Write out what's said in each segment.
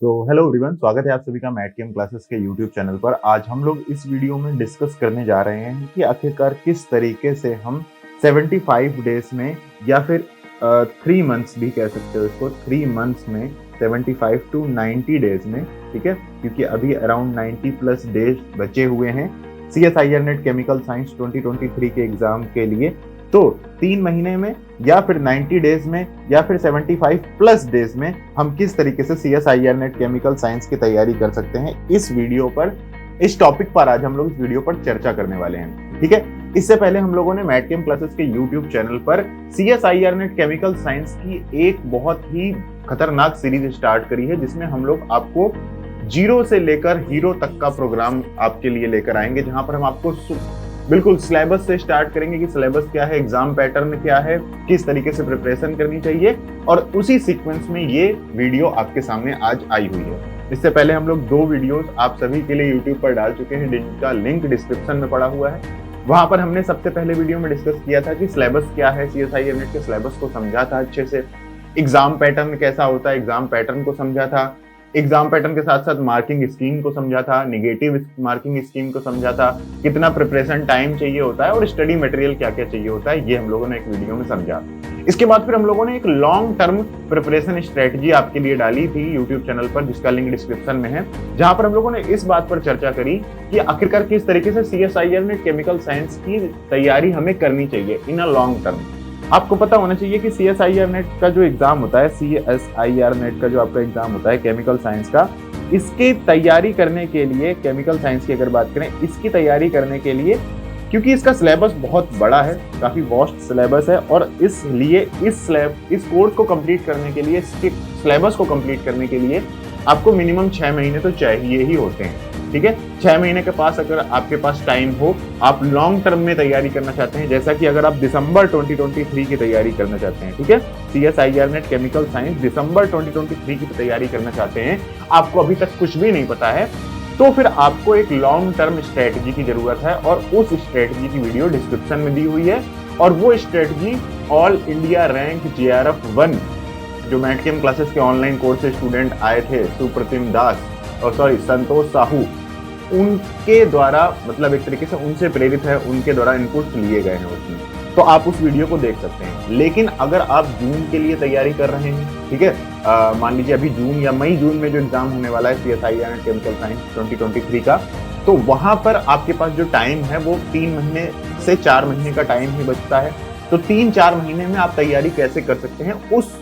तो hello everyone, स्वागत है आप सभी का मैट केम क्लासेस के यूट्यूब चैनल पर। आज हम लोग इस वीडियो में डिस्कस करने जा रहे हैं कि आखिरकार किस तरीके से हम 75 डेज में या फिर 3 मंथ्स भी कह सकते हो इसको, 3 मंथ्स में 75 टू 90 डेज में, ठीक है, क्योंकि अभी अराउंड 90 प्लस डेज बचे हुए हैं CSIR नेट केमिकल साइंस 2023 के एग्जाम के लिए। तो 3 महीने में या फिर 90 डेज में या फिर 75 प्लस डेज में हम किस तरीके से CSIR नेट केमिकल साइंस की तैयारी कर सकते हैं, इस वीडियो पर, इस टॉपिक पर आज हम लोग इस वीडियो पर चर्चा करने वाले हैं। ठीक है, इससे पहले हम लोगों ने मैट केम क्लासेस के यूट्यूब चैनल पर CSIR नेट केमिकल साइंस की एक बहुत ही खतरनाक सीरीज स्टार्ट करी है, जिसमें हम लोग आपको जीरो से लेकर हीरो तक का प्रोग्राम आपके लिए लेकर आएंगे, जहां पर हम आपको बिल्कुल सिलेबस से स्टार्ट करेंगे कि सिलेबस क्या है, एग्जाम पैटर्न क्या है, किस तरीके से प्रिपरेशन करनी चाहिए, और उसी सीक्वेंस में ये वीडियो आपके सामने आज आई हुई है। इससे पहले हम लोग 2 वीडियोस आप सभी के लिए यूट्यूब पर डाल चुके हैं, जिनका लिंक डिस्क्रिप्शन में पड़ा हुआ है। वहां पर हमने सबसे पहले वीडियो में डिस्कस किया था कि सिलेबस क्या है, CSIR नेट के सिलेबस को समझा था अच्छे से, एग्जाम पैटर्न कैसा होता है, एग्जाम पैटर्न को समझा था, एग्जाम पैटर्न के साथ साथ मार्किंग स्कीम को समझा था, निगेटिव मार्किंग स्कीम को समझा था, कितना प्रिपरेशन टाइम चाहिए होता है और स्टडी मटेरियल क्या क्या चाहिए होता है, ये हम लोगों ने एक वीडियो में समझा। इसके बाद फिर हम लोगों ने एक लॉन्ग टर्म प्रिपरेशन स्ट्रेटजी आपके लिए डाली थी यूट्यूब चैनल पर, जिसका लिंक डिस्क्रिप्शन में है, जहां पर हम लोगों ने इस बात पर चर्चा करी कि आखिरकार किस तरीके से CSIR नेट केमिकल साइंस की तैयारी हमें करनी चाहिए इन अ लॉन्ग टर्म। आपको पता होना चाहिए कि CSIR नेट का जो एग्जाम होता है, CSIR नेट का जो आपका एग्जाम होता है केमिकल साइंस का, इसकी तैयारी करने के लिए, केमिकल साइंस की अगर बात करें, इसकी तैयारी करने के लिए, क्योंकि इसका सिलेबस बहुत बड़ा है, काफी वास्ट सिलेबस है, और इसलिए इस कोर्स को कंप्लीट करने के लिए, इसके सिलेबस को कंप्लीट करने के लिए आपको मिनिमम 6 महीने तो चाहिए ही होते हैं। ठीक है, 6 महीने के पास अगर आपके पास टाइम हो, आप लॉन्ग टर्म में तैयारी करना चाहते हैं, जैसा कि अगर आप दिसंबर 2023 की तैयारी करना चाहते हैं, ठीक है, CSIR नेट केमिकल साइंस दिसंबर 2023 की तैयारी करना चाहते हैं, आपको अभी तक कुछ भी नहीं पता है, तो फिर आपको एक लॉन्ग टर्म स्ट्रेटजी की जरूरत है, और उस स्ट्रेटजी की वीडियो डिस्क्रिप्शन में दी हुई है। और वो strategy all India rank JRF 1 जो मैट केम क्लासेस के ऑनलाइन कोर्स से स्टूडेंट आए थे, सुप्रतिम दास और संतोष साहू, उनके द्वारा, मतलब एक तरीके से उनसे प्रेरित है, उनके द्वारा इनपुट्स लिए गए हैं उसमें, तो आप उस वीडियो को देख सकते हैं। लेकिन अगर आप जून के लिए तैयारी कर रहे हैं, ठीक है, मान लीजिए अभी जून या मई जून में जो एग्जाम होने वाला है CSIR नेट केमिकल साइंस 2023 का, तो वहां पर आपके पास जो टाइम है वो 3 महीने से 4 महीने का टाइम ही बचता है। तो 3-4 महीने में आप तैयारी कैसे कर सकते हैं, उस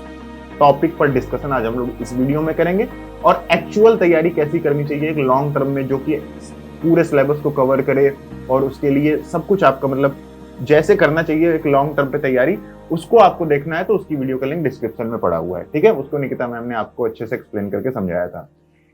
टॉपिक पर डिस्कशन आज हम लोग इस वीडियो में करेंगे, और एक्चुअल तैयारी कैसी करनी चाहिए एक लॉन्ग टर्म में, जो कि पूरे सिलेबस को कवर करे, और उसके लिए सब कुछ आपका, मतलब जैसे करना चाहिए एक लॉन्ग टर्म पे तैयारी, उसको आपको देखना है तो उसकी वीडियो का लिंक डिस्क्रिप्शन में पड़ा हुआ है। ठीक है, उसको निकिता मैम ने आपको अच्छे से एक्सप्लेन करके समझाया था।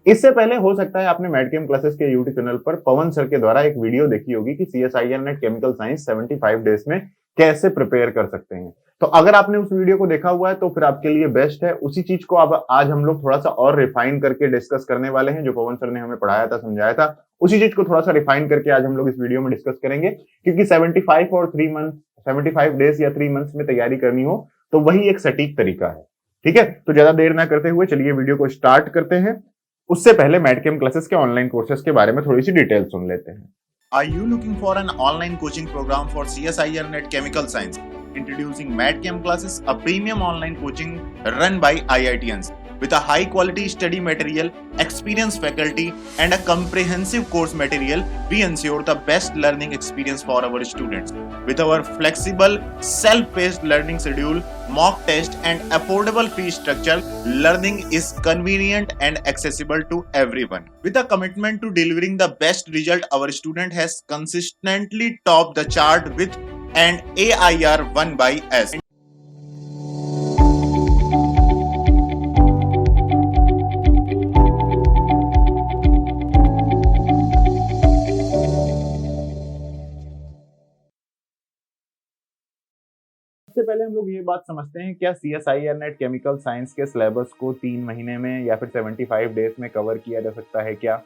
इससे पहले हो सकता है आपने मैट केम क्लासेस के यूट्यूब चैनल पर पवन सर के द्वारा एक वीडियो देखी होगी कि CSIR net chemical science 75 days में कैसे प्रिपेयर कर सकते हैं। तो अगर आपने उस वीडियो को देखा हुआ है तो फिर आपके लिए बेस्ट है। उसी चीज को अब आज हम लोग थोड़ा सा और रिफाइन करके डिस्कस करने वाले हैं, जो पवन सर ने हमें पढ़ाया था, समझाया था, उसी चीज को थोड़ा सा रिफाइन करके आज हम लोग इस वीडियो में डिस्कस करेंगे। क्योंकि 75 डेज या 3 मंथ्स में तैयारी करनी हो तो वही एक सटीक तरीका है। ठीक है, तो ज्यादा देर ना करते हुए चलिए वीडियो को स्टार्ट करते हैं। उससे पहले मैट केम क्लासेस के ऑनलाइन कोर्सेज के बारे में थोड़ी सी डिटेल सुन लेते हैं। Are you looking for an online coaching program for CSIR Net Chemical Science? Introducing MadChem Classes, a premium online coaching run by IITians. With a high quality study material, experienced faculty, and a comprehensive course material, we ensure the best learning experience for our students. With our flexible, self-paced learning schedule, mock test, and affordable fee structure, learning is convenient and accessible to everyone. With a commitment to delivering the best result, our student has consistently topped the chart with an AIR 1 by S. सबसे पहले हम लोग ये बात समझते हैं, क्या CSIR net chemical science के सिलेबस को 3 महीने में या फिर 75 डेज में कवर किया जा सकता है? क्या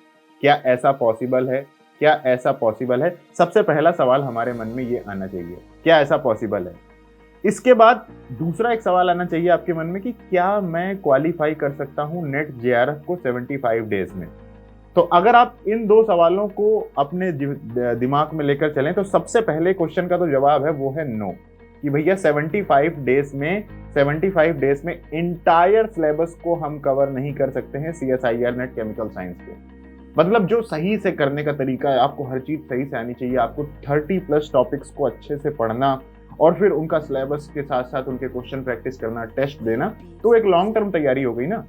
ऐसा पॉसिबल है? क्या ऐसा पॉसिबल है? सबसे पहला सवाल हमारे मन में ये आना चाहिए, क्या ऐसा पॉसिबल है? इसके बाद दूसरा एक सवाल आना चाहिए आपके मन में कि क्या मैं क्वालिफाई कर सकता हूं नेट जेआरएफ को 75 डेज में। तो अगर आप इन दो सवालों को अपने दिमाग में लेकर चलें तो सबसे पहले क्वेश्चन का तो जवाब है वो है नो, कि भैया 75 डेज में इंटायर सिलेबस को हम कवर नहीं कर सकते हैं CSIR नेट केमिकल साइंस के। मतलब जो सही से करने का तरीका है, आपको हर चीज सही से आनी चाहिए, आपको 30+ टॉपिक्स को अच्छे से पढ़ना और फिर उनका सिलेबस के साथ साथ उनके क्वेश्चन प्रैक्टिस करना, टेस्ट देना, तो एक लॉन्ग टर्म तैयारी हो गई ना।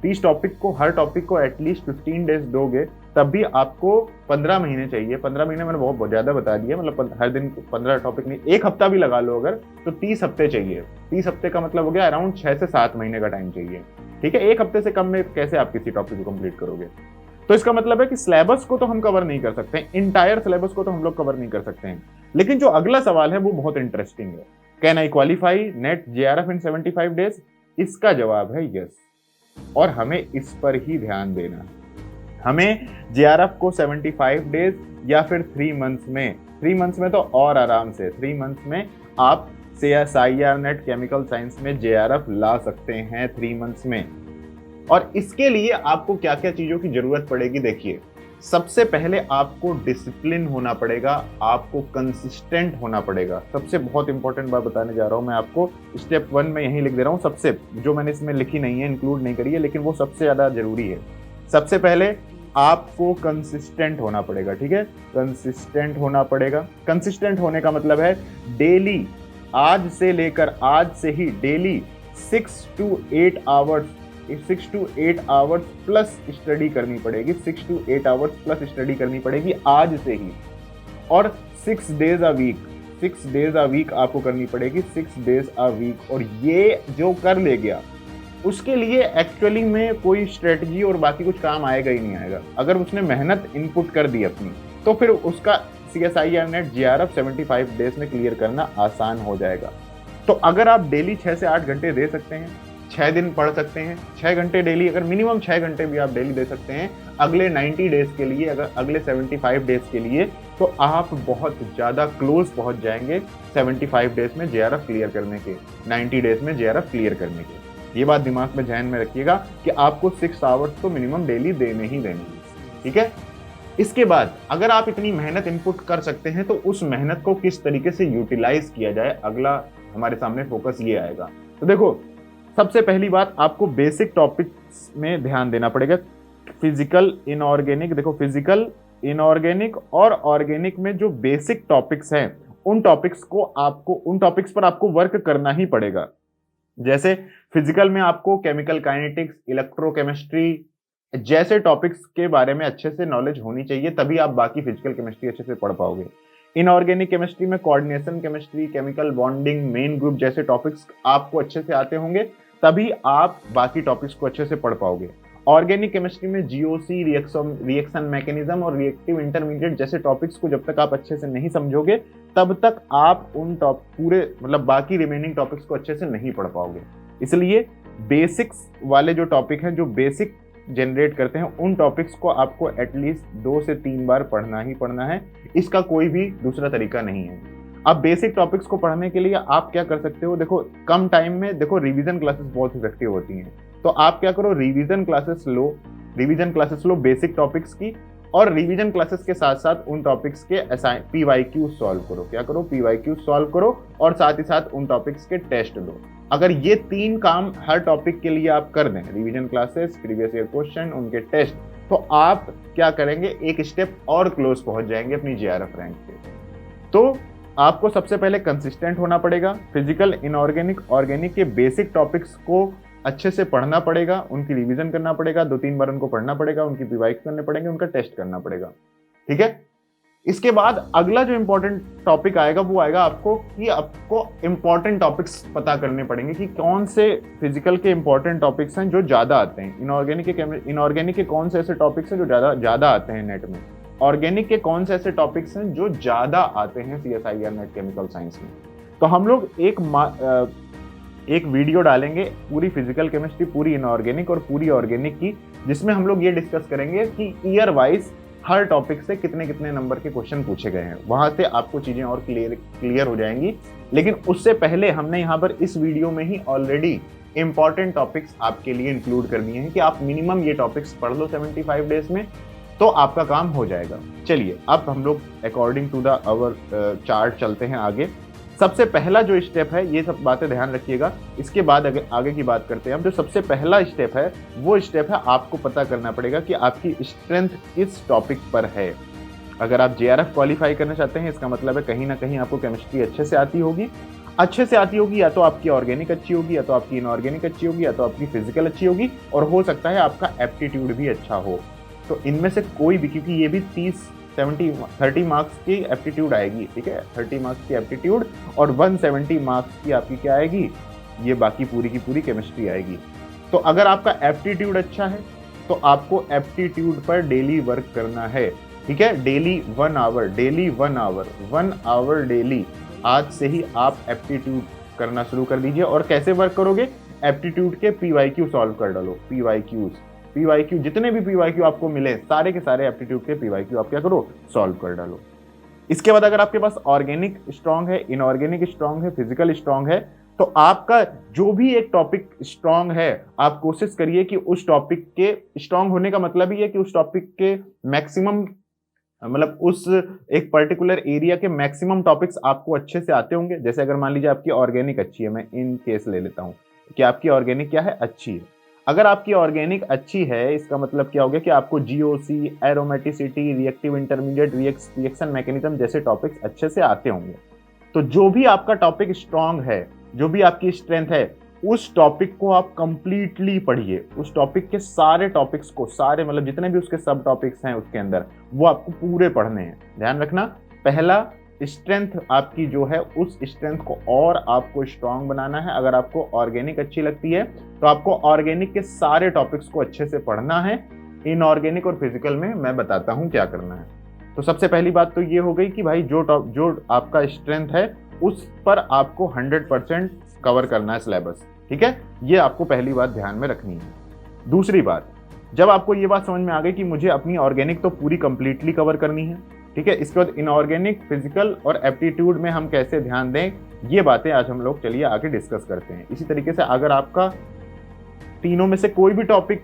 30 टॉपिक को, हर टॉपिक को एटलीस्ट 15 डेज दोगे तब भी आपको 15 महीने चाहिए। 15 महीने मैंने बहुत ज्यादा बता दिया, मतलब हर दिन 15 टॉपिक नहीं, एक हफ्ता भी लगा लो अगर, तो 30 हफ्ते चाहिए। 30 हफ्ते का मतलब हो गया अराउंड 6 से 7 महीने का टाइम चाहिए। ठीक है, एक हफ्ते से कम में कैसे आप किसी टॉपिक को कंप्लीट करोगे। तो इसका मतलब है कि सिलेबस को तो हम कवर नहीं कर सकते, इंटायर सिलेबस को तो हम लोग कवर नहीं कर सकते हैं। लेकिन जो अगला सवाल है वो बहुत इंटरेस्टिंग है, can I qualify net JRF in 75 days. इसका जवाब है यस, और हमें इस पर ही ध्यान देना है। हमें जेआरएफ को 75 डेज या फिर 3 मंथ्स में, 3 मंथ्स में तो और आराम से 3 मंथ्स में आप CSIR नेट केमिकल साइंस में जेआरएफ ला सकते हैं 3 मंथ्स में। और इसके लिए आपको क्या क्या चीजों की जरूरत पड़ेगी, देखिए। सबसे पहले आपको डिसिप्लिन होना पड़ेगा, आपको कंसिस्टेंट होना पड़ेगा। सबसे बहुत इंपॉर्टेंट बात बताने जा रहा हूं मैं आपको, स्टेप 1 में यही लिख दे रहा हूं, सबसे जो मैंने इसमें लिखी नहीं है, इंक्लूड नहीं करी है, लेकिन वो सबसे ज्यादा जरूरी है। सबसे पहले आपको कंसिस्टेंट होना पड़ेगा, ठीक है, कंसिस्टेंट होना पड़ेगा। कंसिस्टेंट होने का मतलब है डेली, आज से लेकर आज से ही daily 6 to 8 hours plus study करनी पड़ेगी। 6 to 8 आवर्स प्लस स्टडी करनी पड़ेगी आज से ही, और 6 डेज अ वीक आपको करनी पड़ेगी, 6 डेज अ वीक। और ये जो कर ले गया उसके लिए एक्चुअली में कोई स्ट्रेटजी और बाकी कुछ काम आएगा ही नहीं आएगा। अगर उसने मेहनत इनपुट कर दी अपनी, तो फिर उसका CSIR नेट जेआरएफ 75 डेज में क्लियर करना आसान हो जाएगा। तो अगर आप डेली 6 से 8 घंटे दे सकते हैं, 6 दिन पढ़ सकते हैं, 6 घंटे डेली, अगर मिनिमम 6 घंटे भी आप डेली दे सकते हैं अगले 90 डेज के लिए, अगर अगले 75 डेज के लिए, तो आप बहुत ज़्यादा क्लोज पहुंच जाएंगे 75 डेज में जेआरएफ क्लियर करने के, 90 डेज में जेआरएफ क्लियर करने के। ये बात दिमाग में ध्यान में रखिएगा कि आपको 6 आवर्स तो मिनिमम डेली देने ही देने, ठीक है। इसके बाद अगर आप इतनी मेहनत इनपुट कर सकते हैं तो उस मेहनत को किस तरीके से यूटिलाइज किया जाए, अगला हमारे सामने फोकस ये आएगा। तो देखो, सबसे पहली बात आपको बेसिक टॉपिक्स में ध्यान देना पड़ेगा। फिजिकल, इनऑर्गेनिक, देखो फिजिकल, इनऑर्गेनिक और ऑर्गेनिक में जो बेसिक टॉपिक्स हैं उन टॉपिक्स पर आपको वर्क करना ही पड़ेगा। जैसे फिजिकल में आपको केमिकल काइनेटिक्स, इलेक्ट्रोकेमिस्ट्री जैसे टॉपिक्स के बारे में अच्छे से नॉलेज होनी चाहिए, तभी आप बाकी फिजिकल केमिस्ट्री अच्छे से पढ़ पाओगे। इनऑर्गेनिक केमिस्ट्री में coordination chemistry, chemical bonding, main group जैसे टॉपिक्स आपको अच्छे से आते होंगे, तभी आप बाकी टॉपिक्स को अच्छे से पढ़ पाओगे। ऑर्गेनिक केमिस्ट्री में जीओसी, रिएक्शन मैकेनिज्म और रिएक्टिव इंटरमीडिएट जैसे टॉपिक्स को जब तक आप अच्छे से नहीं समझोगे तब तक आप उन बाकी रिमेनिंग टॉपिक्स को अच्छे से नहीं पढ़ पाओगे। इसलिए बेसिक्स वाले जो टॉपिक हैं, जो बेसिक जनरेट करते हैं, उन टॉपिक्स को आपको एटलीस्ट 2 से 3 बार पढ़ना ही पढ़ना है। इसका कोई भी दूसरा तरीका नहीं है। अब बेसिक टॉपिक्स को पढ़ने के लिए आप क्या कर सकते हो, देखो कम टाइम में, देखो रिवीजन क्लासेस बहुत इफेक्टिव होती हैं। तो आप क्या करो, रिवीजन क्लासेस लो बेसिक टॉपिक्स की, और रिवीजन क्लासेस के साथ साथ उन टॉपिक्स के PYQ सॉल्व करो। क्या करो, PYQ सॉल्व करो, और साथ ही साथ उन टॉपिक्स के टेस्ट लो। अगर ये 3 काम हर टॉपिक के लिए आप कर दें, revision classes, previous year question, उनके टेस्ट, तो आप क्या करेंगे, एक स्टेप और क्लोज पहुंच जाएंगे अपनी जेआरएफ रैंक पे। तो आपको सबसे पहले कंसिस्टेंट होना पड़ेगा, फिजिकल, इनऑर्गेनिक, ऑर्गेनिक के बेसिक टॉपिक्स को अच्छे से पढ़ना पड़ेगा, उनकी रिवीजन करना पड़ेगा, 2-3 बार उनको पढ़ना पड़ेगा, उनकी PYQ करने पड़ेंगे, उनका टेस्ट करना पड़ेगा, ठीक है। इसके बाद अगला जो इंपॉर्टेंट टॉपिक आएगा वो आएगा आपको इंपॉर्टेंट टॉपिक्स पता करने पड़ेंगे कि कौन से फिजिकल के इंपॉर्टेंट टॉपिक्स हैं जो ज्यादा आते हैं। इनऑर्गेनिक के कौन से ऐसे टॉपिक्स हैं जो ज्यादा आते हैं नेट में, ऑर्गेनिक के कौन से ऐसे टॉपिक्स हैं जो ज्यादा आते हैं CSIR नेट केमिकल साइंस में। तो हम लोग एक वीडियो डालेंगे पूरी फिजिकल केमिस्ट्री, पूरी इनऑर्गेनिक और पूरी ऑर्गेनिक की, जिसमें हम लोग ये डिस्कस करेंगे कि ईयर वाइज हर टॉपिक से कितने कितने नंबर के क्वेश्चन पूछे गए हैं, वहां से आपको चीजें और क्लियर हो जाएंगी। लेकिन उससे पहले हमने यहाँ पर इस वीडियो में ही ऑलरेडी इंपॉर्टेंट टॉपिक्स आपके लिए इंक्लूड कर दिए हैं कि आप मिनिमम ये टॉपिक्स पढ़ लो 75 डेज में, तो आपका काम हो जाएगा। चलिए अब हम लोग according to the our chart चलते हैं आगे। सबसे पहला जो स्टेप है, ये सब बातें ध्यान रखिएगा, इसके बाद आगे की बात करते हैं हम। जो सबसे पहला स्टेप है वो स्टेप है आपको पता करना पड़ेगा कि आपकी स्ट्रेंथ किस टॉपिक पर है। अगर आप जेआरएफ क्वालिफाई करना चाहते हैं, इसका मतलब है कहीं ना कहीं आपको केमिस्ट्री अच्छे से आती होगी। या तो आपकी ऑर्गेनिक अच्छी होगी, या तो आपकी इनऑर्गेनिक अच्छी होगी, या तो आपकी फिजिकल अच्छी होगी, और हो सकता है आपका एप्टीट्यूड भी अच्छा हो। तो इनमें से कोई भी, क्योंकि ये भी 30 मार्क्स की एप्टीट्यूड आएगी, ठीक है, 30 मार्क्स की एप्टीट्यूड और 170 मार्क्स की आपकी क्या आएगी, ये बाकी पूरी की पूरी केमिस्ट्री आएगी। तो अगर आपका एप्टीट्यूड अच्छा है तो आपको एप्टीट्यूड पर डेली वर्क करना है, ठीक है, डेली 1 आवर डेली। आज से ही आप एप्टीट्यूड करना शुरू कर दीजिए। और कैसे वर्क करोगे, एप्टीट्यूड के पीवाईक्यू सॉल्व कर डालो। पीवाईक्यू जितने भी पीवाईक्यू आपको मिले, सारे के सारे एप्टीट्यूड के पीवाईक्यू आप क्या करो, सॉल्व कर डालो। इसके बाद अगर आपके पास ऑर्गेनिक स्ट्रांग है, इनऑर्गेनिक स्ट्रांग है, फिजिकल स्ट्रांग है, तो आपका जो भी एक टॉपिक स्ट्रांग है, आप कोशिश करिए कि उस टॉपिक के स्ट्रांग होने का मतलब ही है कि उस टॉपिक के मैक्सिमम, मतलब उस एक पर्टिकुलर एरिया के मैक्सिमम टॉपिक्स आपको अच्छे से आते होंगे। जैसे अगर मान लीजिए आपकी ऑर्गेनिक अच्छी है, मैं इन केस ले लेता हूं कि आपकी ऑर्गेनिक क्या है, अच्छी है। अगर आपकी ऑर्गेनिक अच्छी है, इसका मतलब क्या हो गया कि आपको GOC, aromaticity, reactive intermediate, reaction mechanism जैसे टॉपिक्स अच्छे से आते होंगे। तो जो भी आपका टॉपिक स्ट्रांग है, जो भी आपकी स्ट्रेंथ है, उस टॉपिक को आप कंप्लीटली पढ़िए। उस टॉपिक के सारे टॉपिक्स को, सारे मतलब जितने भी उसके सब टॉपिक्स हैं उसके अंदर, वो आपको पूरे पढ़ने हैं। ध्यान रखना, पहला स्ट्रेंथ आपकी जो है, उस स्ट्रेंथ को और आपको स्ट्रांग बनाना है। अगर आपको ऑर्गेनिक अच्छी लगती है तो आपको ऑर्गेनिक के सारे टॉपिक्स को अच्छे से पढ़ना है। इनऑर्गेनिक और फिजिकल में मैं बताता हूं क्या करना है। तो सबसे पहली बात तो ये हो गई कि भाई जो आपका स्ट्रेंथ है उस पर आपको 100% कवर करना है सिलेबस, ठीक है, ये आपको पहली बात ध्यान में रखनी है। दूसरी बात, जब आपको ये बात समझ में आ गई कि मुझे अपनी ऑर्गेनिक तो पूरी कंप्लीटली कवर करनी है, ठीक है, इसके बाद इनऑर्गेनिक, फिजिकल और एप्टीट्यूड में हम कैसे ध्यान दें, ये बातें आज हम लोग चलिए आगे डिस्कस करते हैं। इसी तरीके से अगर आपका तीनों में से कोई भी टॉपिक,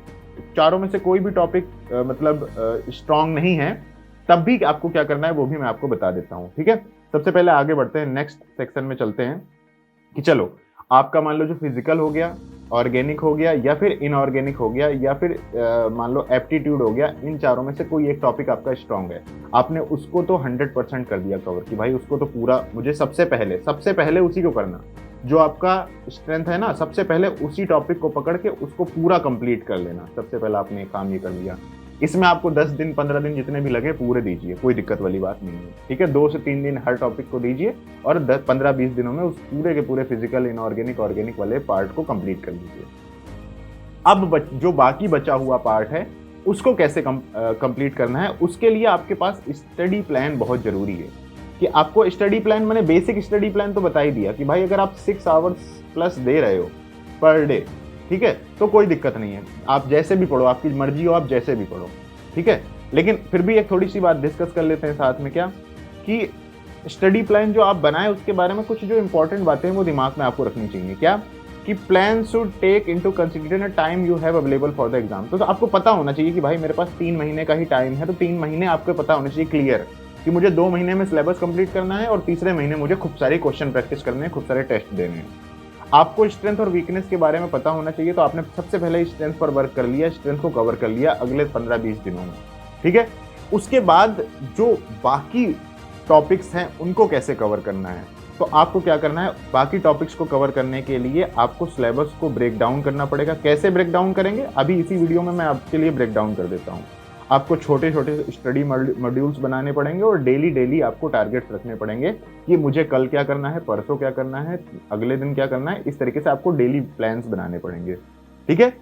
चारों में से कोई भी टॉपिक मतलब स्ट्रांग नहीं है, तब भी आपको क्या करना है वो भी मैं आपको बता देता हूं, ठीक है। सबसे पहले आगे बढ़ते हैं, नेक्स्ट सेक्शन में चलते हैं कि चलो आपका मान लो जो फिजिकल हो गया, ऑर्गेनिक हो गया, या फिर इनऑर्गेनिक हो गया, या फिर मान लो एप्टीट्यूड हो गया, इन चारों में से कोई एक टॉपिक आपका स्ट्रांग है, आपने उसको तो 100% कर दिया कवर कि भाई उसको तो पूरा, मुझे सबसे पहले उसी को करना। जो आपका स्ट्रेंथ है ना, सबसे पहले उसी टॉपिक को पकड़ के उसको पूरा कंप्लीट कर लेना। सबसे पहले आपने काम ये कर लिया। इसमें आपको 10 दिन 15 दिन जितने भी लगे पूरे दीजिए, कोई दिक्कत वाली बात नहीं है, ठीक है। 2 से 3 दिन हर टॉपिक को दीजिए और 15-20 दिनों में उस पूरे के पूरे फिजिकल, इनऑर्गेनिक, ऑर्गेनिक वाले पार्ट को कंप्लीट कर लीजिए। अब जो बाकी बचा हुआ पार्ट है उसको कैसे कंप्लीट करना है, उसके लिए आपके पास स्टडी प्लान बहुत जरूरी है। कि आपको स्टडी प्लान, मैंने बेसिक स्टडी प्लान तो बता ही दिया कि भाई अगर आप 6 आवर्स प्लस दे रहे हो पर डे, ठीक है, तो कोई दिक्कत नहीं है, आप जैसे भी पढ़ो, आपकी मर्जी हो, आप जैसे भी पढ़ो, ठीक है। लेकिन फिर भी एक थोड़ी सी बात डिस्कस कर लेते हैं साथ में, क्या कि स्टडी प्लान जो आप बनाए उसके बारे में कुछ जो इंपॉर्टेंट बातें हैं वो दिमाग में आपको रखनी चाहिए। क्या कि plan should take into consideration time you have available for the exam. तो आपको पता होना चाहिए कि भाई मेरे पास 3 महीने का ही टाइम है, तो 3 महीने आपको पता होना चाहिए क्लियर कि मुझे 2 महीने में सिलेबस कंप्लीट करना है और तीसरे महीने मुझे खूब सारी क्वेश्चन प्रैक्टिस करने हैं, खूब सारे टेस्ट देने हैं। आपको स्ट्रेंथ और वीकनेस के बारे में पता होना चाहिए। तो आपने सबसे पहले स्ट्रेंथ पर वर्क कर लिया, स्ट्रेंथ को कवर कर लिया अगले 15-20 दिनों में, ठीक है। उसके बाद जो बाकी टॉपिक्स हैं उनको कैसे कवर करना है, तो आपको क्या करना है, बाकी टॉपिक्स को कवर करने के लिए आपको सिलेबस को ब्रेक डाउन करना पड़ेगा। कैसे ब्रेक डाउन करेंगे, अभी इसी वीडियो में मैं आपके लिए ब्रेक डाउन कर देता हूँ। आपको छोटे छोटे स्टडी मॉड्यूल्स बनाने पड़ेंगे और डेली आपको टारगेट्स रखने पड़ेंगे कि मुझे कल क्या करना है, परसों क्या करना है, अगले दिन क्या करना है। इस तरीके से आपको डेली प्लान्स बनाने पड़ेंगे, ठीक है।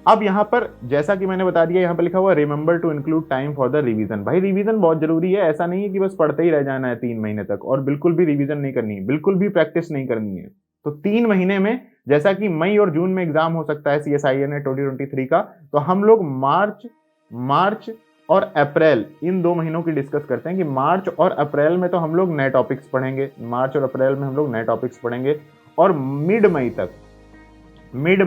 अब यहाँ पर जैसा कि मैंने बता दिया, यहाँ पर लिखा हुआ remember to include time for the revision. भाई रिवीजन बहुत जरूरी है, ऐसा नहीं है कि बस पढ़ते ही रह जाना है 3 महीने तक और बिल्कुल भी रिवीजन नहीं करनी है, बिल्कुल भी प्रैक्टिस नहीं करनी है। तो 3 महीने में, जैसा कि मई और जून में एग्जाम हो सकता है CSIR 2023 का, तो हम लोग मार्च और अप्रैल, इन 2 महीनों की डिस्कस करते हैं कि मार्च और अप्रैल में तो हम लोग नए टॉपिक्स पढ़ेंगे, मार्च और अप्रैल में हम लोग नए टॉपिक्स पढ़ेंगे। और मिड मई तक, मिड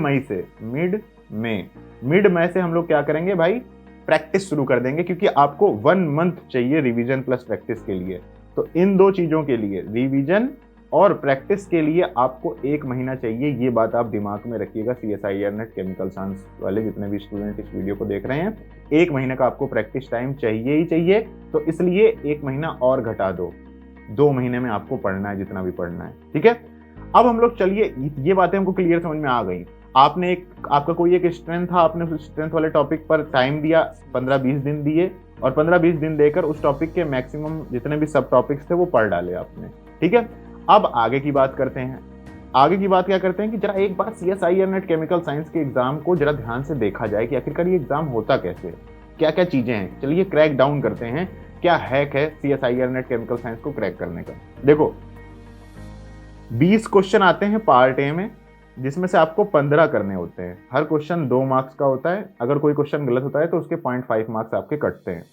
मई से हम लोग क्या करेंगे भाई, प्रैक्टिस शुरू कर देंगे, क्योंकि आपको 1 मंथ चाहिए रिवीजन प्लस प्रैक्टिस के लिए। तो इन 2 चीजों के लिए, रिवीजन और प्रैक्टिस के लिए आपको 1 महीना चाहिए। ये बात आप दिमाग में रखिएगा, CSIR नेट केमिकल साइंस वाले जितने भी स्टूडेंट इस वीडियो को देख रहे हैं, 1 महीने का आपको प्रैक्टिस टाइम चाहिए ही चाहिए। तो इसलिए 1 महीना और घटा दो, 2 महीने में आपको पढ़ना है जितना भी पढ़ना है, ठीक है। अब हम लोग चलिए, ये बातें हमको क्लियर समझ में आ गई। आपका कोई एक स्ट्रेंथ था, आपने उस स्ट्रेंथ वाले टॉपिक पर टाइम दिया, 15-20 दिन दिए, और 15-20 दिन देकर उस टॉपिक के मैक्सिमम जितने भी सब टॉपिक्स थे वो पढ़ डाले आपने, ठीक है। अब आगे की बात करते हैं। आगे की बात क्या करते हैं कि जरा एक बार CSIR नेट केमिकल साइंस के एग्जाम को जरा ध्यान से देखा जाए कि आखिरकार ये एग्जाम होता कैसे, क्या क्या चीजें हैं। चलिए क्रैक डाउन करते हैं, क्या हैक है CSIR नेट केमिकल साइंस को क्रैक करने का। देखो, 20 क्वेश्चन आते हैं पार्ट ए में, जिसमें से आपको 15 करने होते हैं। हर क्वेश्चन 2 मार्क्स का होता है। अगर कोई क्वेश्चन गलत होता है तो उसके 0.5 मार्क्स आपके कटते हैं।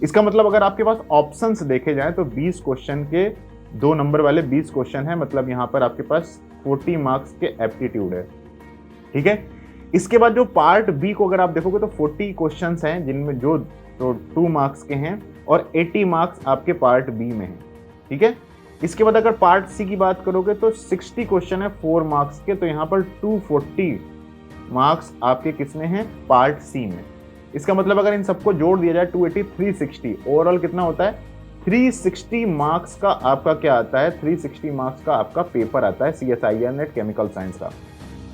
इसका मतलब अगर आपके पास ऑप्शंस देखे जाएं तो 20 क्वेश्चन के 2 नंबर वाले 20 क्वेश्चन है, मतलब यहाँ पर आपके पास 40 मार्क्स के एप्टीट्यूड है, ठीक है। इसके बाद जो पार्ट बी को अगर आप देखोगे तो 40 क्वेश्चन हैं, जिनमें जो तो 2 मार्क्स के हैं, और 80 मार्क्स आपके पार्ट बी में है, ठीक है। इसके बाद अगर पार्ट सी की बात करोगे तो 60 क्वेश्चन है 4 मार्क्स के, तो यहाँ पर 240 मार्क्स आपके किसमें हैं, पार्ट सी में। इसका मतलब अगर इन सबको जोड़ दिया जाए 280, 360, ओवरऑल कितना होता है, 360 मार्क्स का आपका क्या आता है, 360 मार्क्स का आपका पेपर आता है CSIR नेट केमिकल साइंस का।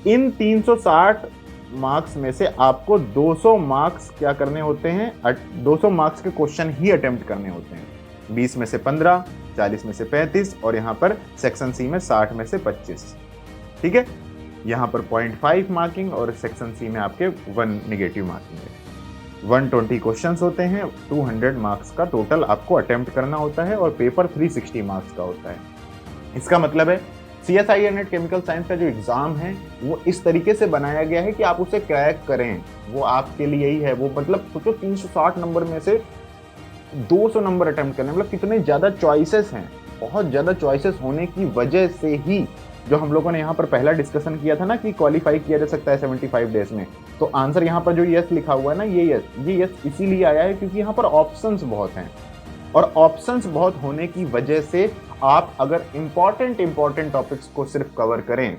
इन 360 मार्क्स में से आपको 200 मार्क्स क्या करने होते हैं, 200 मार्क्स के क्वेश्चन ही अटेम्प्ट करने होते हैं। 20 में से 15, 40 में से 35, और यहाँ पर सेक्शन सी में 60 में से 25, ठीक है। यहाँ पर 0.5 मार्किंग, और सेक्शन सी में आपके 1 निगेटिव मार्किंग है। 120 क्वेश्चंस होते हैं, 200 मार्क्स का टोटल आपको अटेम्प्ट करना होता है, और पेपर 360 मार्क्स का होता है। इसका मतलब है CSIR नेट केमिकल साइंस का जो एग्जाम है वो इस तरीके से बनाया गया है कि आप उसे क्रैक करें, वो आपके लिए ही है। वो मतलब सोचो 360 नंबर में से 200 नंबर अटेम्प्ट करने, मतलब कितने ज़्यादा चॉइसेस हैं। बहुत ज़्यादा चॉइसेस होने की वजह से ही जो हम लोगों ने यहाँ पर पहला डिस्कशन किया था ना कि क्वालिफाई किया जा सकता है 75 डेज में, तो आंसर यहाँ पर जो यस लिखा हुआ है ना, ये यस इसीलिए आया है क्योंकि यहाँ पर ऑप्शंस बहुत हैं, और ऑप्शंस बहुत होने की वजह से आप अगर इंपॉर्टेंट टॉपिक्स को सिर्फ कवर करें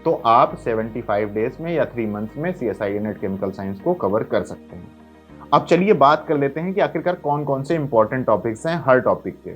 तो आप 75 डेज में या 3 मंथ्स में CSIR नेट केमिकल साइंस को कवर कर सकते हैं। अब चलिए बात कर लेते हैं कि आखिरकार कौन कौन से इंपॉर्टेंट टॉपिक्स हैं हर टॉपिक के।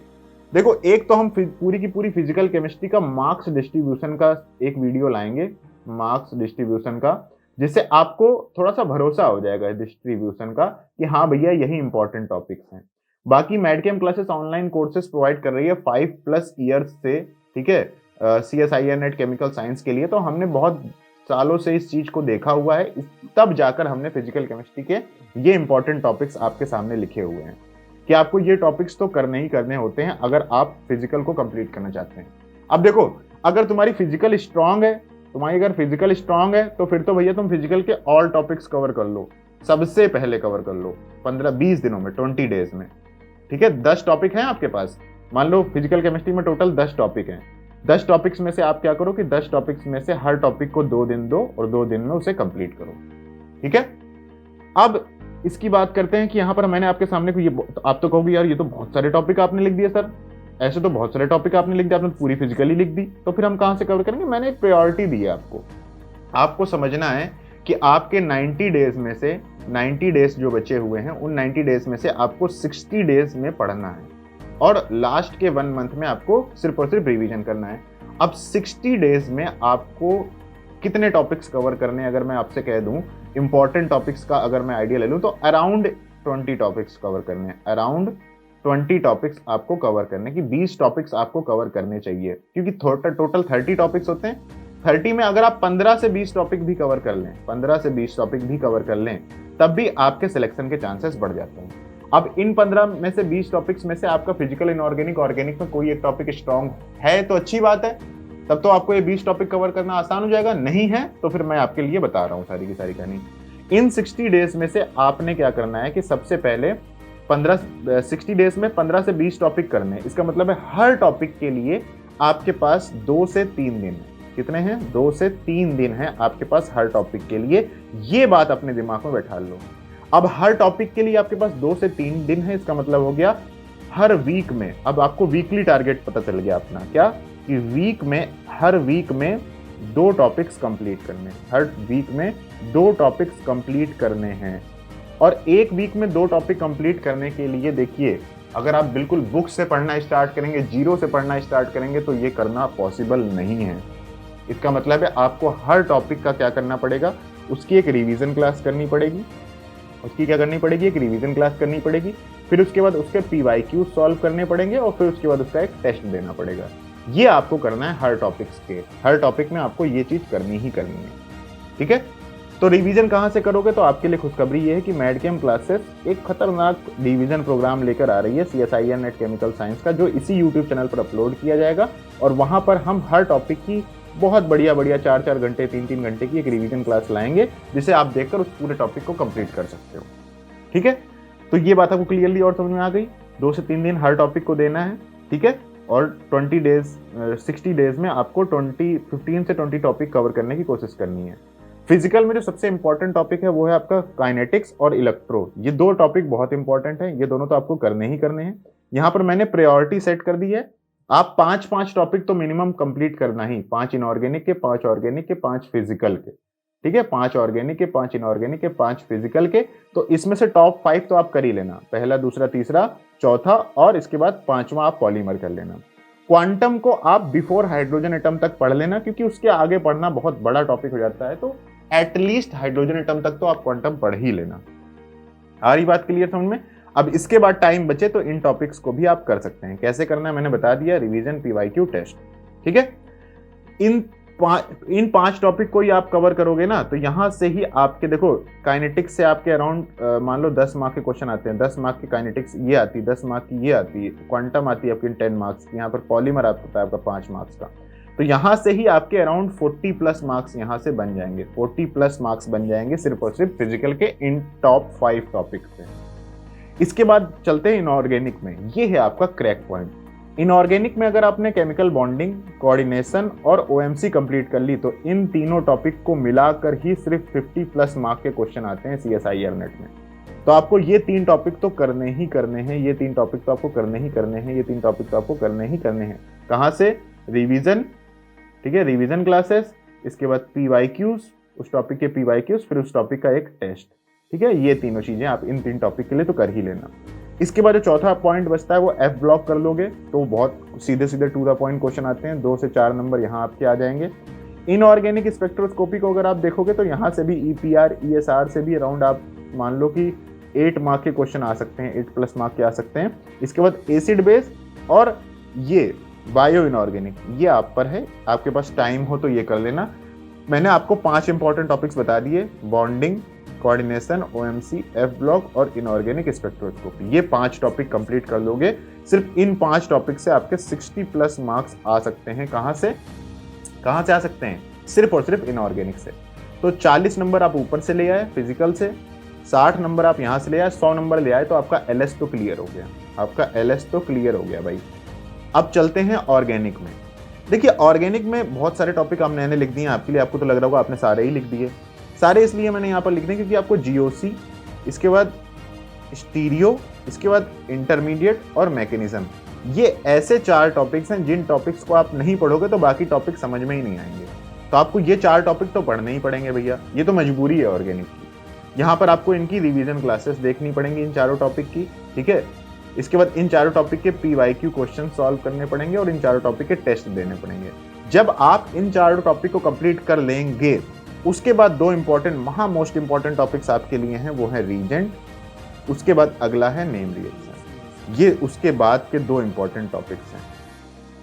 देखो, एक तो हम पूरी की पूरी फिजिकल केमिस्ट्री का मार्क्स डिस्ट्रीब्यूशन का एक वीडियो लाएंगे, मार्क्स डिस्ट्रीब्यूशन का, जिससे आपको थोड़ा सा भरोसा हो जाएगा डिस्ट्रीब्यूशन का कि हाँ भैया यही इंपॉर्टेंट टॉपिक्स हैं। बाकी मैडकेम क्लासेस ऑनलाइन कोर्सेज प्रोवाइड कर रही है 5+ ईयर्स से, ठीक है, CSIR नेट केमिकल साइंस के लिए। तो हमने बहुत सालों से इस चीज को देखा हुआ है, तब जाकर हमने फिजिकल केमिस्ट्री के ये इंपॉर्टेंट टॉपिक्स आपके सामने लिखे हुए हैं कि आपको ये टॉपिक्स तो करने ही करने होते हैं अगर आप फिजिकल को कंप्लीट करना चाहते हैं। अब देखो, अगर तुम्हारी फिजिकल स्ट्रांग है तो फिर तो भैया तुम फिजिकल के ऑल टॉपिक्स कवर कर लो, सबसे पहले कवर कर लो 15-20 दिनों में, 20 डेज में, ठीक है। 10 टॉपिक हैं आपके पास, मान लो फिजिकल केमिस्ट्री में टोटल 10 टॉपिक हैं। 10 टॉपिक्स में से आप क्या करो कि 10 टॉपिक्स में से हर टॉपिक को 2 दिन दो, और 2 दिन में उसे कंप्लीट करो, ठीक है। अब इसकी बात करते हैं कि यहाँ पर मैंने आपके सामने आप तो कहोगे यार ये तो बहुत सारे टॉपिक आपने लिख दिए सर, ऐसे तो बहुत सारे टॉपिक आपने लिख दिया, आपने पूरी फिजिकली लिख दी, तो फिर हम कहाँ से कवर करेंगे। मैंने एक प्रायोरिटी दी है आपको समझना है कि आपके 90 डेज में से 90 डेज जो बचे हुए हैं, उन 90 डेज में से आपको 60 डेज में पढ़ना है, और लास्ट के 1 मंथ में आपको सिर्फ और सिर्फ रिवीजन करना है। अब 60 डेज में आपको कितने टॉपिक्स कवर करने, अगर मैं आपसे कह दूं इंपॉर्टेंट टॉपिक्स का अगर मैं आइडिया ले लूं तो अराउंड 20 टॉपिक्स कवर करने हैं। अराउंड 20 टॉपिक्स आपको कवर करने की, 20 टॉपिक्स आपको कवर करने चाहिए, क्योंकि टोटल 30 टॉपिक्स होते हैं। 30 में अगर आप 15 से 20 टॉपिक भी कवर कर लें, 15 से 20 टॉपिक भी कवर कर लें, तब भी आपके सिलेक्शन के चांसेस बढ़ जाते हैं। अब इन 15 में से 20 टॉपिक्स में से आपका फिजिकल, इनऑर्गेनिक, ऑर्गेनिक में कोई एक टॉपिक स्ट्रांग है तो अच्छी बात है, तब तो आपको ये 20 टॉपिक कवर करना आसान हो जाएगा। नहीं है तो फिर मैं आपके लिए बता रहा हूँ सारी की सारी कहानी। इन 60 डेज में से आपने क्या करना है कि सबसे पहले 60 डेज में 15 से 20 टॉपिक करने हैं। इसका मतलब है हर टॉपिक के लिए आपके पास 2 से 3 दिन है। कितने हैं? 2 से 3 दिन है आपके पास हर टॉपिक के लिए। ये बात अपने दिमाग में बैठा लो। अब हर टॉपिक के लिए आपके पास 2 से 3 दिन है, इसका मतलब हो गया हर वीक में। अब आपको वीकली टारगेट पता चल गया अपना, क्या कि हर वीक में 2 टॉपिक्स कंप्लीट करने हैं। हर वीक में 2 टॉपिक्स कंप्लीट करने हैं। और एक वीक में 2 टॉपिक कंप्लीट करने के लिए देखिए, अगर आप बिल्कुल बुक से पढ़ना स्टार्ट करेंगे, जीरो से पढ़ना स्टार्ट करेंगे, तो ये करना पॉसिबल नहीं है। इसका मतलब है आपको हर टॉपिक का क्या करना पड़ेगा, उसकी एक रिवीजन क्लास करनी पड़ेगी। उसकी क्या करनी पड़ेगी? एक रिवीजन क्लास करनी पड़ेगी। फिर उसके बाद उसके PYQ सॉल्व करने पड़ेंगे और फिर उसके बाद उसका एक टेस्ट देना पड़ेगा। ये आपको करना है हर टॉपिक्स के। हर टॉपिक में आपको ये चीज करनी ही करनी है, ठीक है। तो रिवीजन कहाँ से करोगे? तो आपके लिए खुशखबरी ये है कि मैडकेम क्लासेस एक खतरनाक रिवीजन प्रोग्राम लेकर आ रही है CSIR नेट केमिकल साइंस का, जो इसी यूट्यूब चैनल पर अपलोड किया जाएगा। और वहां पर हम हर टॉपिक की बहुत बढ़िया 4-4 घंटे 3-3 घंटे की एक रिवीजन क्लास लाएंगे, जिसे आप देखकर उस पूरे टॉपिक को कंप्लीट कर सकते हो, ठीक है। तो ये बात आपको क्लियरली और समझ में आ गई। 2 से 3 दिन हर टॉपिक को देना है, ठीक है। और 60 डेज में आपको 15 से 20 टॉपिक कवर करने की कोशिश करनी है। फिजिकल में जो सबसे इंपॉर्टेंट टॉपिक है वो है आपका काइनेटिक्स और इलेक्ट्रो। ये 2 टॉपिक बहुत इंपॉर्टेंट है, ये दोनों तो आपको करने ही करने हैं। यहाँ पर मैंने प्रायोरिटी सेट कर दी है। आप 5-5 टॉपिक तो मिनिमम कंप्लीट करना ही, 5 इनऑर्गेनिक के, 5 ऑर्गेनिक के, 5 फिजिकल के, ठीक है। 5 ऑर्गेनिक के, 5 इनऑर्गेनिक के, 5 फिजिकल के। तो इसमें से टॉप 5 तो आप कर ही लेना, पहला, दूसरा, तीसरा, चौथा, और इसके बाद 5वां आप पॉलीमर कर लेना। क्वांटम को आप बिफोर हाइड्रोजन एटम तक पढ़ लेना, क्योंकि उसके आगे पढ़ना बहुत बड़ा टॉपिक हो जाता है। तो एटलीस्ट हाइड्रोजन एटम तक तो आप क्वांटम पढ़ ही लेना। आ रही बात क्लियर समझ में? अब इसके बाद टाइम बचे तो इन टॉपिक्स को भी आप कर सकते हैं। कैसे करना है मैंने बता दिया, रिवीजन, PYQ, टेस्ट, ठीक है। इन 5 टॉपिक को ही आप कवर करोगे ना, तो यहां से ही आपके देखो काइनेटिक्स से आपके अराउंड मान लो 10 मार्क के क्वेश्चन आते हैं। 10 मार्क की काइनेटिक्स ये आती है, 10 मार्क की ये आती है, क्वांटम आती है आपकी 10 मार्क्स की, यहाँ पर पॉलीमर आता है आपका 5 मार्क्स का। तो यहां से ही आपके अराउंड 40+ मार्क्स यहां से बन जाएंगे। 40+ मार्क्स बन जाएंगे सिर्फ और सिर्फ फिजिकल के इन टॉप 5 टॉपिक पे। इसके बाद चलते हैं इनऑर्गेनिक में। ये है आपका क्रैक पॉइंट। इनऑर्गेनिक में अगर आपने केमिकल बॉन्डिंग, कोऑर्डिनेशन और OMC कंप्लीट कर ली, तो इन तीनों टॉपिक को मिलाकर ही सिर्फ 50+ मार्क के क्वेश्चन आते हैं CSIR नेट में। तो आपको ये 3 टॉपिक तो करने ही करने हैं, ये 3 टॉपिक तो आपको करने ही करने हैं, ये 3 टॉपिक तो आपको करने ही करने हैं। कहाँ से? रिवीजन, ठीक है, रिवीजन क्लासेस, इसके बाद PYQs, उस टॉपिक के PYQs, फिर उस टॉपिक का एक टेस्ट, ठीक है। ये तीनों चीजें आप इन 3 टॉपिक के लिए तो कर ही लेना। इसके बाद जो चौथा पॉइंट बचता है वो F ब्लॉक कर लोगे, तो बहुत सीधे सीधे टू द पॉइंट क्वेश्चन आते हैं। 2 से 4 नंबर यहाँ आपके आ जाएंगे। इनऑर्गेनिक स्पेक्ट्रोस्कोपी को अगर आप देखोगे तो यहाँ से भी EPR, ESR से भी अराउंड आप मान लो कि 8 मार्क के क्वेश्चन आ सकते हैं, 8+ मार्क के आ सकते हैं। इसके बाद एसिड बेस और ये बायो इनऑर्गेनिक, ये आप पर है, आपके पास टाइम हो तो ये कर लेना। मैंने आपको 5 इंपॉर्टेंट टॉपिक्स बता दिए, bonding, coordination, OMC, F block और इनऑर्गेनिक स्पेक्ट्रोस्कोपी। ये 5 टॉपिक कंप्लीट कर लोगे, सिर्फ इन 5 टॉपिक से आपके 60+ मार्क्स आ सकते हैं। कहाँ से आ सकते हैं? सिर्फ और सिर्फ इनऑर्गेनिक से। तो 40 नंबर आप ऊपर से ले आए फिजिकल से, 60 नंबर आप यहाँ से ले आए, 100 नंबर ले आए, तो आपका LS तो क्लियर हो गया, आपका LS तो क्लियर हो गया भाई। अब चलते हैं ऑर्गेनिक में। देखिए ऑर्गेनिक में बहुत सारे टॉपिक मैंने लिख दिए आपके लिए। आपको तो लग रहा होगा आपने सारे ही लिख दिए। सारे इसलिए मैंने यहाँ पर लिख दिए क्योंकि आपको GOC, इसके बाद स्टीरियो, इसके बाद इंटरमीडिएट और मैकेनिज्म, ये ऐसे 4 टॉपिक्स हैं जिन टॉपिक्स को आप नहीं पढ़ोगे तो बाकी टॉपिक समझ में ही नहीं आएंगे। तो आपको ये 4 टॉपिक तो पढ़ने ही पड़ेंगे भैया, ये तो मजबूरी है ऑर्गेनिक की। यहाँ पर आपको इनकी रिवीजन क्लासेस देखनी पड़ेंगी इन चारों टॉपिक की, ठीक है। इसके बाद इन चारों टॉपिक के PYQ क्वेश्चन सॉल्व करने पड़ेंगे और इन चारों टॉपिक के टेस्ट देने पड़ेंगे। जब आप इन चारों टॉपिक को कंप्लीट कर लेंगे, उसके बाद 2 इंपॉर्टेंट, मोस्ट इंपॉर्टेंट टॉपिक्स आपके लिए हैं, वो है रीजेंट, उसके बाद अगला है नेम रिएक्शन। ये उसके बाद के 2 इंपॉर्टेंट टॉपिक्स हैं।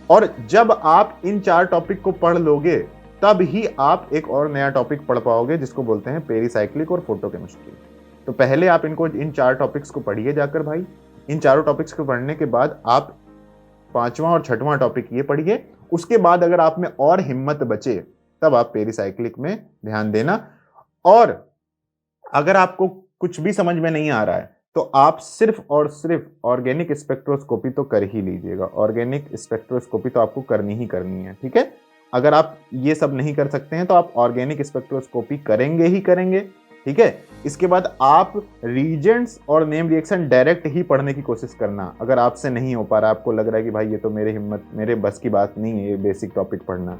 और जब आप इन 4 टॉपिक को पढ़ लोगे तब ही आप एक और नया टॉपिक पढ़ पाओगे जिसको बोलते हैं पेरीसाइक्लिक और फोटोकेमिस्ट्री। तो पहले आप इनको इन 4 टॉपिक्स को पढ़िए जाकर भाई। इन चारों टॉपिक्स को पढ़ने के बाद आप 5वां और 6वां टॉपिक ये पढ़िए। उसके बाद अगर आप में और हिम्मत बचे तब आप पेरीसाइक्लिक में ध्यान देना। और अगर आपको कुछ भी समझ में नहीं आ रहा है तो आप सिर्फ और सिर्फ ऑर्गेनिक स्पेक्ट्रोस्कोपी तो कर ही लीजिएगा। ऑर्गेनिक स्पेक्ट्रोस्कोपी तो आपको करनी ही करनी है, ठीक है। अगर आप ये सब नहीं कर सकते हैं तो आप ऑर्गेनिक स्पेक्ट्रोस्कोपी करेंगे ही करेंगे, ठीक है। इसके बाद आप रीजेंट्स और नेम रिएक्शन डायरेक्ट ही पढ़ने की कोशिश करना। अगर आपसे नहीं हो पा रहा, आपको लग रहा है कि भाई ये तो मेरे बस की बात नहीं है ये बेसिक टॉपिक पढ़ना,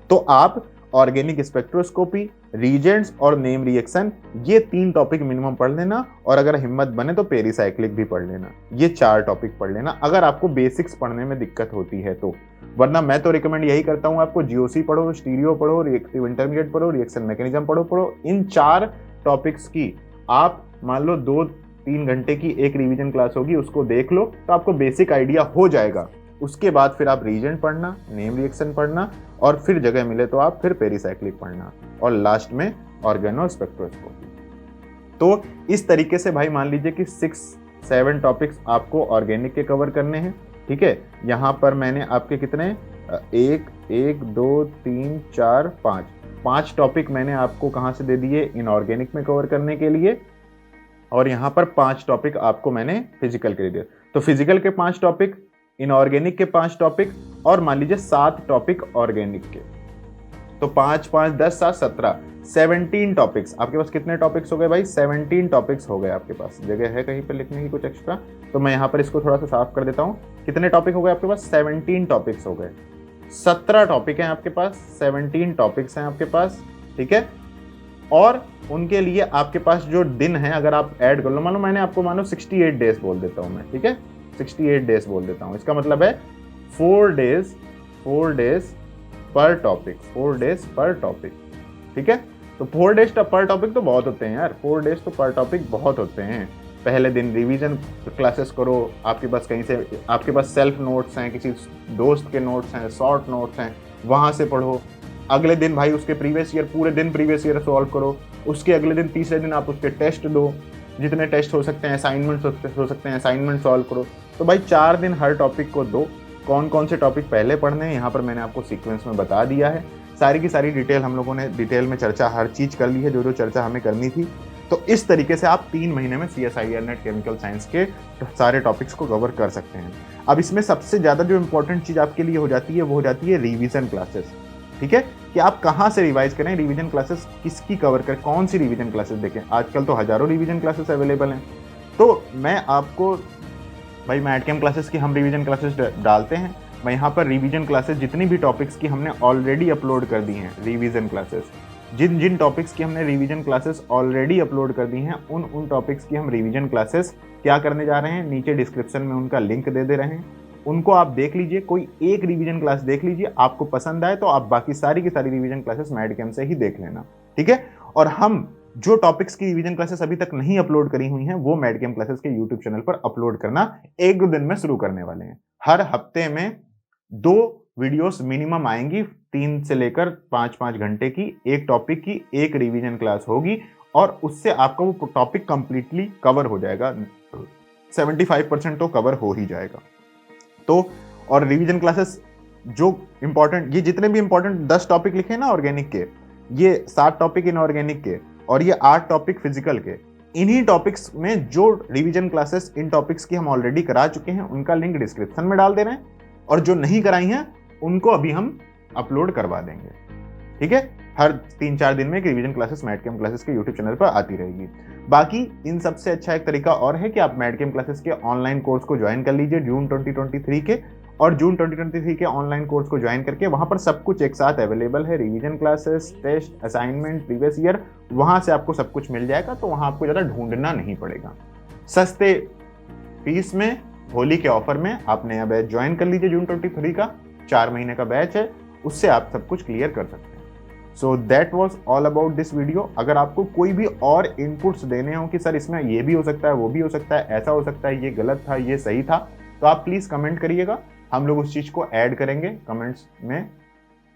तो आप ऑर्गेनिक स्पेक्ट्रोस्कोपी, रीजेंट्स और नेम रिएक्शन ये 3 टॉपिक मिनिमम पढ़ लेना, और अगर हिम्मत बने तो पेरीसाइक्लिक भी पढ़ लेना। ये 4 टॉपिक पढ़ लेना अगर आपको बेसिक्स पढ़ने में दिक्कत होती है तो। वरना मैं तो रिकमेंड यही करता हूँ आपको, जीओसी पढ़ो, स्टीरियो पढ़ो, रिएक्टिव इंटरमीडिएट पढ़ो, रिएक्शन मैकेनिज्म पढ़ो। इन 4 टॉपिक्स की आप मान लो 2-3 घंटे की एक रिवीजन क्लास होगी, उसको देख लो तो आपको बेसिक आइडिया हो जाएगा। उसके बाद फिर आप रीजेंट पढ़ना, नेम रिएक्शन पढ़ना, और फिर जगह मिले तो आप फिर पेरीसाइक्लिक पढ़ना, और लास्ट में ऑर्गेनो स्पेक्ट्रोस्कोपी। तो इस तरीके से भाई मान लीजिए कि 6-7 टॉपिक्स आपको ऑर्गेनिक के कवर करने हैं, ठीक है। यहाँ पर मैंने आपके कितने 1 2 3 4 5 टॉपिक मैंने आपको कहाँ से दे दिए, इनऑर्गेनिक में कवर करने के लिए, और यहाँ पर 5 टॉपिक आपको मैंने फिजिकल के लिए दिए। तो फिजिकल के 5 टॉपिक, इनऑर्गेनिक के 5 टॉपिक, और मान लीजिए 7 टॉपिक ऑर्गेनिक के। तो 5 5 10 7 17 17 टॉपिक्स। आपके पास कितने टॉपिक्स हो गए भाई? 17 टॉपिक्स हो गए आपके पास। जगह है कहीं पे लिखने की कुछ एक्स्ट्रा? तो मैं यहाँ पर इसको थोड़ा सा साफ कर देता हूँ। कितने टॉपिक हो गए आपके पास? 17 टॉपिक्स हो गए। 17 टॉपिक हैं आपके पास, 17 टॉपिक्स हैं आपके पास, ठीक है। और उनके लिए आपके पास जो दिन है अगर आप ऐड कर लो, मानो मैंने आपको 68 डेज बोल देता हूँ मैं, ठीक है, 68 डेज बोल देता हूँ। इसका मतलब है 4 डेज पर टॉपिक, 4 डेज पर टॉपिक, ठीक है। तो 4 डेज पर टॉपिक तो बहुत होते हैं यार, 4 डेज तो पर टॉपिक बहुत होते हैं। पहले दिन रिवीजन क्लासेस करो, आपके पास कहीं से आपके पास सेल्फ नोट्स हैं, किसी दोस्त के नोट्स हैं, शॉर्ट नोट्स हैं, वहाँ से पढ़ो। अगले दिन भाई उसके प्रीवियस ईयर, पूरे दिन प्रीवियस ईयर सॉल्व करो। उसके अगले दिन, तीसरे दिन आप उसके टेस्ट दो, जितने टेस्ट हो सकते हैं, असाइनमेंट्स हो सकते हैं, असाइनमेंट सॉल्व करो। तो भाई 4 दिन हर टॉपिक को दो। कौन कौन से टॉपिक पहले पढ़ने हैं यहाँ पर मैंने आपको सीक्वेंस में बता दिया है। सारी की सारी डिटेल हम लोगों ने डिटेल में चर्चा हर चीज़ कर ली है, जो जो चर्चा हमें करनी थी। तो इस तरीके से आप 3 महीने में CSIR नेट केमिकल साइंस के सारे टॉपिक्स को कवर कर सकते हैं। अब इसमें सबसे ज़्यादा जो इंपॉर्टेंट चीज़ आपके लिए हो जाती है वो हो जाती है रिवीजन क्लासेस, ठीक है, कि आप कहाँ से रिवाइज करें, रिवीजन क्लासेस किसकी कवर करें, कौन सी रिवीजन क्लासेस देखें। आजकल तो हज़ारों रिवीजन क्लासेस अवेलेबल हैं। तो मैं आपको भाई मैडकेम क्लासेस की हम रिवीजन क्लासेस डालते हैं। मैं यहाँ पर रिवीजन क्लासेस जितनी भी टॉपिक्स की हमने ऑलरेडी अपलोड कर दी हैं, रिवीजन क्लासेस जिन जिन टॉपिक्स की हमने रिवीजन क्लासेस ऑलरेडी अपलोड कर दी हैं, उन टॉपिक्स की हम रिवीजन क्लासेस क्या करने जा रहे हैं, नीचे डिस्क्रिप्शन में उनका लिंक दे रहे हैं। उनको आप देख लीजिए, कोई एक रिवीजन क्लास देख लीजिए, आपको पसंद आए तो आप बाकी सारी की सारी रिवीजन क्लासेस मैडकेम से ही देख लेना, ठीक है। और हम जो टॉपिक्स की रिवीजन क्लासेस अभी तक नहीं अपलोड करी हुई हैं वो मैडकेम क्लासेस के यूट्यूब चैनल पर अपलोड करना 1-2 दिन में शुरू करने वाले हैं। हर हफ्ते में 2 वीडियोस मिनिमम आएंगी, 3 से लेकर 5-5 घंटे की, एक टॉपिक की एक रिवीजन क्लास होगी, और उससे आपका वो टॉपिक कंप्लीटली कवर हो जाएगा। 75% तो कवर हो ही जाएगा। तो और रिवीजन क्लासेस जो इंपॉर्टेंट, ये जितने भी इंपॉर्टेंट 10 टॉपिक लिखे ना ऑर्गेनिक के, ये 7 टॉपिक इनऑर्गेनिक के, और ये 8 टॉपिक फिजिकल के, इन्हीं टॉपिक्स में जो रिवीजन क्लासेस इन टॉपिक्स की हम ऑलरेडी करा चुके हैं उनका लिंक डिस्क्रिप्शन में डाल दे रहे हैं, और जो नहीं कराई हैं उनको अभी हम अपलोड करवा देंगे, ठीक है। हर 3-4 दिन में एक रिवीजन क्लासेस मैडकेम क्लासेस के यूट्यूब चैनल पर आती रहेगी। बाकी इन सबसे अच्छा एक तरीका और है कि आप मैडकेम क्लासेस के ऑनलाइन कोर्स को ज्वाइन कर लीजिए जून 2023 के, और जून 2023 के ऑनलाइन कोर्स को ज्वाइन करके वहां पर सब कुछ एक साथ अवेलेबल है, revision classes, test, assignment, previous year, वहां से आपको सब कुछ मिल जाएगा। तो वहां आपको ज़्यादा ढूंढना नहीं पड़ेगा। सस्ते फीस में, होली के ऑफर में आप नया बैच ज्वाइन कर लीजिए जून 23 का, 4 महीने का बैच है, उससे आप सब कुछ क्लियर कर सकते हैं। So that was all about this video. अगर आपको कोई भी और इनपुट्स देने हो कि सर इसमें ये भी हो सकता है, वो भी हो सकता है, ऐसा हो सकता है, ये गलत था, ये सही था, तो आप प्लीज़ कमेंट करिएगा। हम लोग उस चीज़ को ऐड करेंगे, कमेंट्स में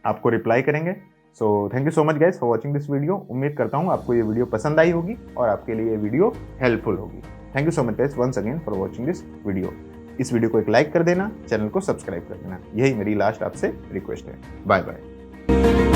आपको रिप्लाई करेंगे। So thank you so much guys for watching this video. उम्मीद करता हूँ आपको ये वीडियो पसंद आई होगी और आपके लिए ये वीडियो हेल्पफुल होगी। Thank you so much guys once again for watching this video. इस वीडियो को एक लाइक कर देना, चैनल को सब्सक्राइब कर देना, यही मेरी लास्ट आपसे रिक्वेस्ट है। Bye bye.